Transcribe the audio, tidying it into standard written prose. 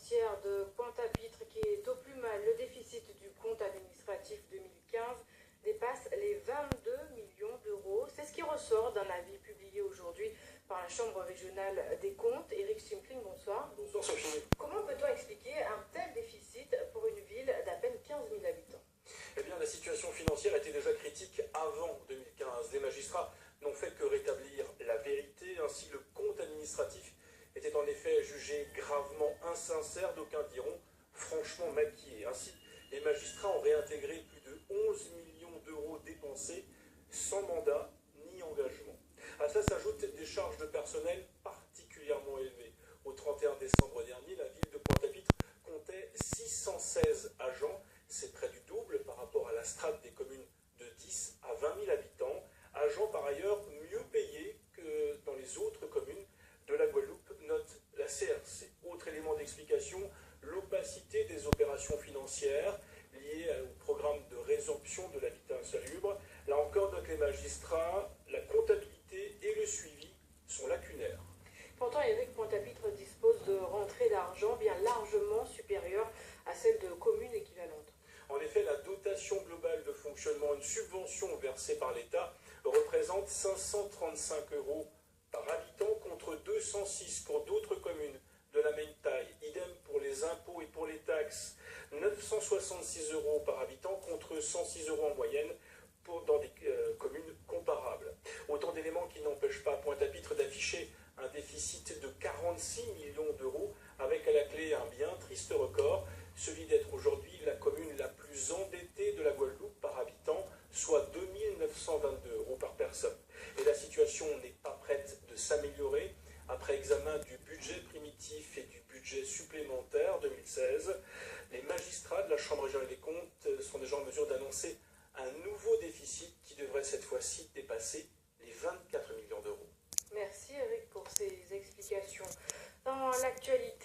financière de Pointe-à-Pitre qui est au plus mal. Le déficit du compte administratif 2015 dépasse les 22 millions d'euros. C'est ce qui ressort d'un avis publié aujourd'hui par la Chambre régionale des comptes. Éric Simpling, bonsoir. Bonsoir Sophie. Comment peut-on expliquer un tel déficit pour une ville d'à peine 15 000 habitants? Eh bien, la situation financière était déjà critique avant 2015. Les magistrats n'ont fait que rétablir la vérité. Ainsi, le compte administratif était en effet jugé gravement insincère, d'aucuns diront franchement maquillé. Ainsi, les magistrats ont réintégré plus de 11 millions d'euros dépensés sans mandat ni engagement. À ça s'ajoutent des charges de personnel particulièrement élevées. Au 31 décembre dernier, la ville de Pointe-à-Pitre comptait 616 agents. C'est près du double par rapport à la strate des communes de 10 à 20 000 habitants. Agents par ailleurs mieux payés que dans les autres communes de la Guadeloupe, note la CRC. Autre élément d'explication, l'opacité des opérations financières liées au programme de résorption de l'habitat insalubre. Là encore, notent les magistrats, la comptabilité et le suivi sont lacunaires. Pourtant, Éric, Pointe-à-Pitre dispose de rentrées d'argent bien largement supérieures à celles de communes équivalentes. En effet, la dotation globale de fonctionnement, une subvention versée par l'État, représente 535 € par habitant contre 206 pour d'autres communes de la même taille. Idem pour les impôts et pour les taxes. 966 € par habitant contre 106 € en moyenne dans des communes comparables. Autant d'éléments qui n'empêchent pas Pointe-à-Pitre d'afficher un déficit de 46 millions d'euros avec à la clé un bien triste record, celui d'être aujourd'hui la commune la plus endettée de la Guadeloupe par habitant, soit 2 922 € par personne. Et la situation n'est pas prête de s'améliorer. Après examen du budget primitif et du budget supplémentaire 2016, les magistrats de la Chambre régionale des comptes sont déjà en mesure d'annoncer un nouveau déficit qui devrait cette fois-ci dépasser les 24 millions d'euros. Merci Éric pour ces explications. Dans l'actualité,